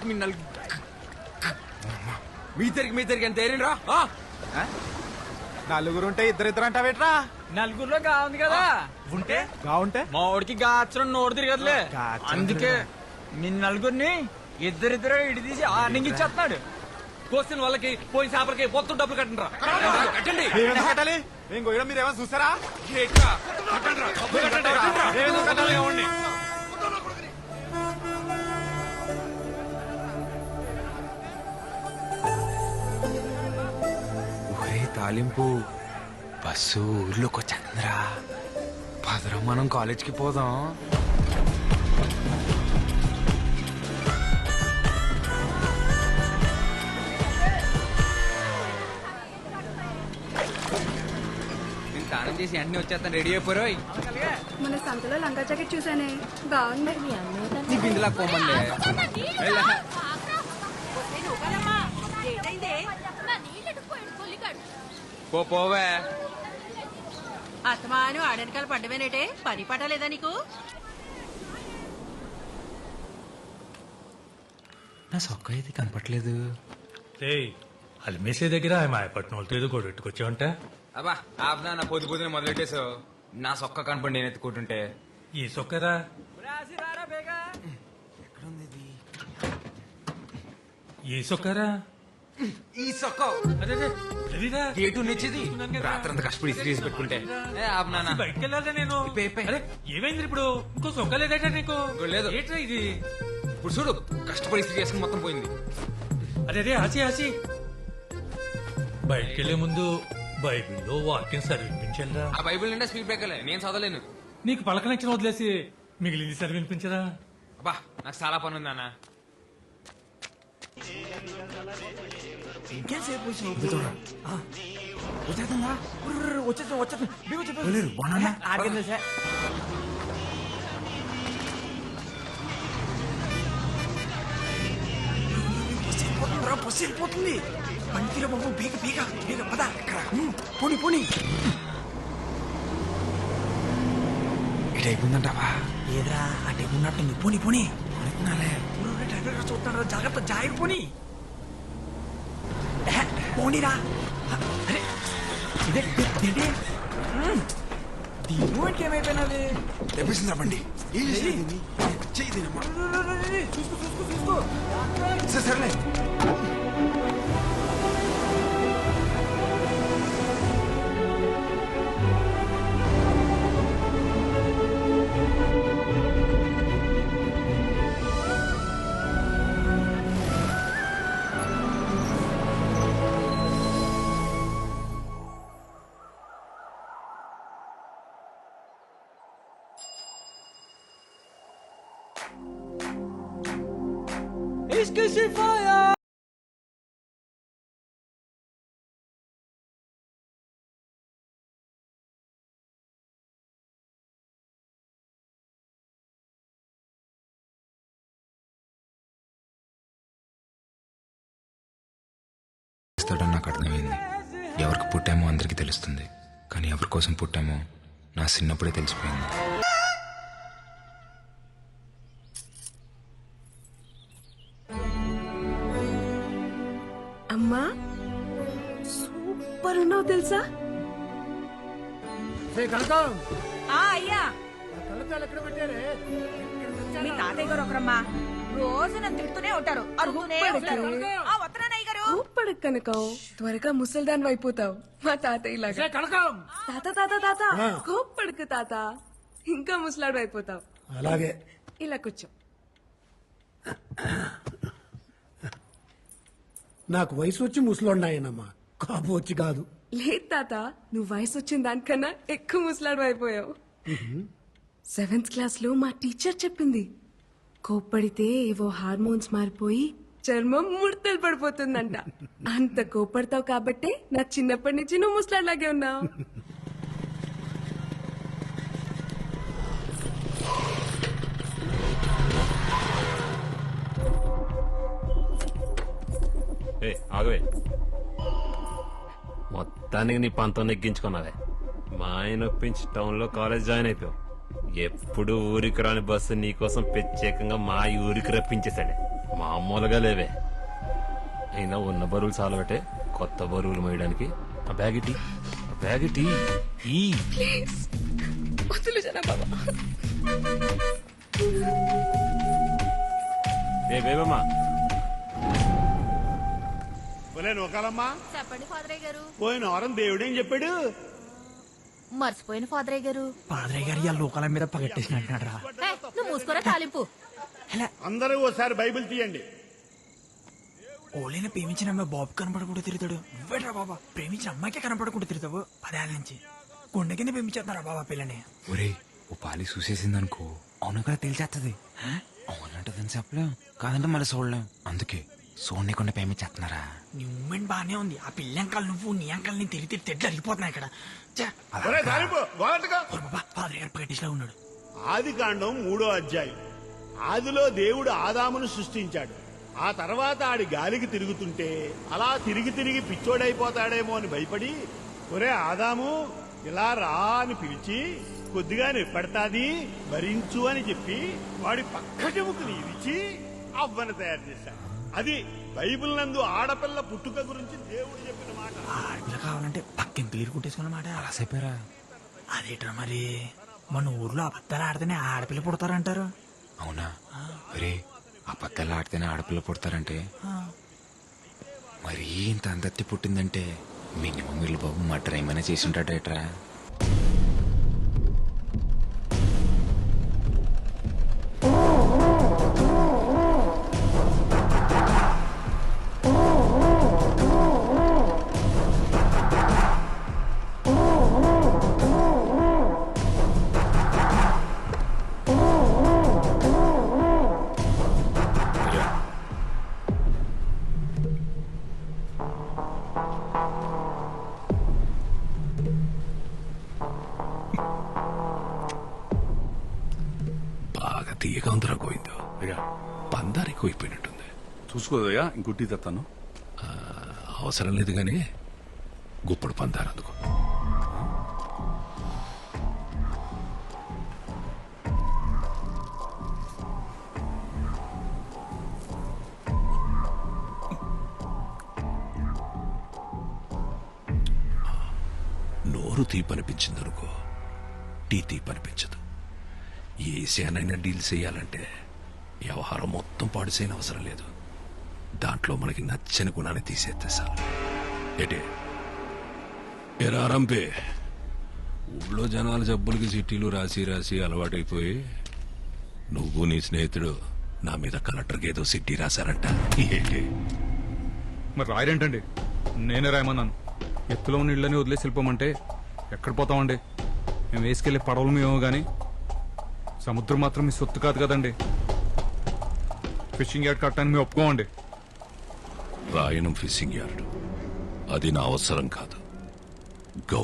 మీ మీద్దరికి ఎంత ఏరేంద్రా నలుగురుంటే ఇద్దరిద్దరు అంటావేట్రా? నలుగురులో గా ఉంది కదా ఉంటే గావుంటే మా వాడికి గాచరం నోడు తిరగదులే అందుకే మీ నలుగురిని ఇద్దరిద్దరు ఇడి తీసి ఆర్నింగ్ ఇచ్చేస్తున్నాడు. కోసిన వాళ్ళకి పోయిన చేపలకి మొత్తం డబ్బులు కట్టండి కట్టండి. కట్టాలి మేము గోయడం మీరు ఏమైనా చూస్తారా? తాలింపు బస్సు ఊర్లోకి వచ్చేంద్రా పదరం మనం కాలేజ్కి పోదాం. నేను స్నానం చేసి వెంటనే వచ్చేస్తాను. రెడీ అయిపోయి మన సంతలో లంగా జాకెట్ చూసానే బాగుంది. నీ బిందులా పోమండి. పోవే అస్తమాను ఆడనకాలు పడ్డమేనేటే పని పట్టలేదా నీకు? నా సొక్క అయితే కనపట్లేదు. అల్మేసే దగ్గర మాయపట్నం వాళ్ళతో ఏదో కొట్టుకొచ్చావంట. అబ్బా ఆపునా నా పొద్దు పొద్దున మొదలెట్టేసావు. నా సొక్క కనపడి నేను ఎత్తుకుంటుంటే ఈ సొక్కరా ఈ సొక్కరా ఈ సొక్క అదే గేటు నచ్చేది రాత్రంతా కష్టపడి ఇస్త్రీ చేసి పెట్టుకుంటే ఆపునా బయటకు వెళ్ళాలా నేను? అరే ఏమైంది ఇప్పుడు? ఇంకో సొక్క లేదట నీకు? లేదు. ఏంట్రా ఇది? ఇప్పుడు చూడు కష్టపడి ఇస్త్రీ చేసుకుని మొత్తం పోయింది. అదే ఆసి ఆసి బయటకు వెళ్లే ముందు బైబిల్లో వాక్యం చదివించాలరా. ఆ బైబిల్ నిండా స్పీడ్ బ్రేకర్లే నేను చదవలేను. నీకు పలకనిచ్చిన వదిలేసి మిగిలింది చదివినిపించరా? అబ్బా నాకు చాలా పని ఉంది అన్న. పోతుంది పంటిలో బాబు బీగ బీగ బీగ పద పోని పోని ఇటైపోయిందంటావా? ఏదరా అటైపు ఉన్నట్టుంది. పోని పోని డ్రైవర్ చూస్తాడు జాగ్రత్త జాయి పోని పోనీరా. అరే ఇదే దీనికి ఏమైపోయినది? తెప్పిస్తుందా బండి చూసుకో సరేలే. నాకు అర్థమైంది. ఎవరికి పుట్టామో అందరికీ తెలుస్తుంది, కానీ ఎవరి కోసం పుట్టామో నా చిన్నప్పుడే తెలిసిపోయింది. అమ్మా సూపర్ ఉన్నావు తెలుసా? అయ్యా మీ తాతయ్య గారు ఒకరమ్మా రోజు నన్ను తిడుతూనే ఉంటారు. కనకం త్వరగా ముసల్దాన్ అయిపోతావు మా తాతయ్య లాగా. తాత తాత తాత కోప్పడుకు తాత, ఇంకా ముసలాడు అయిపోతావు. అలాగే ఇలా కూర్చో. నాకు వయసు వచ్చి ముసలోన్నాయనమ్మా, కాపు వచ్చి కాదు. లేదు తాత, నువ్వు వయసు వచ్చిన దానికన్నా ఎక్కువ ముసలాడు అయిపోయావు. 7th క్లాస్ లో మా టీచర్ చెప్పింది, కోప్పడితే ఏవో హార్మోన్స్ మారిపోయి చర్మం ముడతలు పడిపోతుందంట. అంత కోపడతావు కాబట్టే నా చిన్నప్పటి నుంచి నువ్వు ముసలాడ్లాగే ఉన్నావు. ఆగవే, మొత్తానికి నీ పంతం నెగ్గించుకున్నావే. మా ఆయన ఒప్పించి టౌన్ లో కాలేజ్ జాయిన్ అయిపోయావు. ఎప్పుడు ఊరికి రాని బస్సు నీకోసం ప్రత్యేకంగా మా ఊరికి రప్పించేశాడే. మామూలుగా లేవే. అయినా ఉన్న బరువులు చాలా పెట్టే కొత్త బరువులు మోయడానికి. ఆ బ్యాగ్ ఇటీ, ఆ బ్యాగ్ ఇటీ. ఈ ప్లీజ్ వద్దులు జన బాబా. ఏ బేబమ్మా, ఒలే నూకాలమ్మా, చెప్పండి ఫాదరయ్య గారు. పోయిన వారం దేవుడేం చెప్పాడు? మర్చిపోయిన ఫాదరయ్య గారు. పాదరయ్య గారు ఆ లోకాల మీద పగట్టేసినట్టున్నాడు రా. నువ్వు మూసుకోరా తాలింపు. అందరూ ఓసారి బైబిల్ తీయండి. ఓలైనా ప్రేమించిన అమ్మాయి బాబు కనపడకుండా తిరుగుతాడు. నువ్వేట్రా బాబా ప్రేమించిన అమ్మాయికే కనపడకుండా తిరుగుతావు. 10 ఏళ్ళ నుంచి గుండె కింద ప్రేమించేస్తున్నారా బాబా పిల్లని. ఒరే ఓ పాలి చూసేసింది అనుకో, అవును కదా తేల్చేస్తుంది. అవునంటదని చెప్పలేం, కాదంటే మళ్ళీ చూడలేం. అందుకే చూడకుండా ప్రేమించేస్తున్నారా? నీ మూమెంట్ బానే ఉంది. ఆ పిల్ల అంకాలు నువ్వు నీ అంకాలు నేను తిరిగి తెడ్లు అరిగిపోతున్నాయి ఇక్కడ. ఒరే తాలింపు గోలట్టుగా. బాబా పాదరయ్య గారు పగటిలా ఉన్నాడు. ఆది కాండం 3వ అధ్యాయం. ఆదిలో దేవుడు ఆదామును సృష్టించాడు. ఆ తర్వాత ఆడి గాలికి తిరుగుతుంటే అలా తిరిగి తిరిగి పిచ్చోడైపోతాడేమో అని భయపడి, ఒరే ఆదాము ఇలా రా అని పిలిచి కొద్దిగా నిప్పడతాది భరించు అని చెప్పి వాడి పక్కటి ముక్కుని ఇరిచి అవ్వను తయారు చేశాడు. అది బైబిల్ నందు ఆడపిల్ల పుట్టుక గురించి దేవుడు చెప్పిన మాట. ఆడపిల్ల కావాలంటే పక్కన క్లియర్ కుట్టేసుకున్నమాట. అలా చెప్పారా? అదేట్రా మరి మన ఊర్లో అబద్ధాలు ఆడితేనే ఆడపిల్ల పుడతారంటారు. అవునా? ఒరే అబద్ధాలు ఆడితేనే ఆడపిల్ల పుడతారంటే మరీ ఇంత అందత్తి పుట్టిందంటే మినిమం వీళ్ళు బాబు మటర్ ఏమైనా చేసి ఉంటాడేట్రా? బాగా తీయగా ఉందిరా గోవిందు. పందారు ఎక్కువైపోయినట్టుంది. చూసుకోదయ్యా ఇంకుట్టి తెస్తాను. అవసరం లేదు గాని గుప్పుడు పందారు అందుకో. నోరు తీపనిపించిందనుకో, టీ తీపనిపించదు. ఏ ఏసియానైనా డీల్ చేయాలంటే వ్యవహారం మొత్తం పాడు చేయని అవసరం లేదు. దాంట్లో మనకి నచ్చని గుణాన్ని తీసేస్తే చాలు. ఏటే ఎరారంపే ఊళ్ళో జనాల జబ్బులకి చిట్టీలు రాసి రాసి అలవాటైపోయి నువ్వు నీ స్నేహితుడు నా మీద కలెక్టర్కి ఏదో సిట్టి రాశారంట. ఏంటి మరి రాయరేంటండి? నేనే రాయమన్నాను. ఎత్తులో ఉన్న ఇళ్ళని వదిలేసి వెళ్ళిపోమంటే ఎక్కడ పోతామండి? మేము వేసుకెళ్లే పడవలు మేమో గానీ సముద్రం మాత్రం మీ సొత్తు కాదు కదండి. ఫిషింగ్ యార్డ్ కట్టడానికి మేము ఒప్పుకోమండి. రాయనం ఫిషింగ్ యార్డ్ అది నా అవసరం కాదు.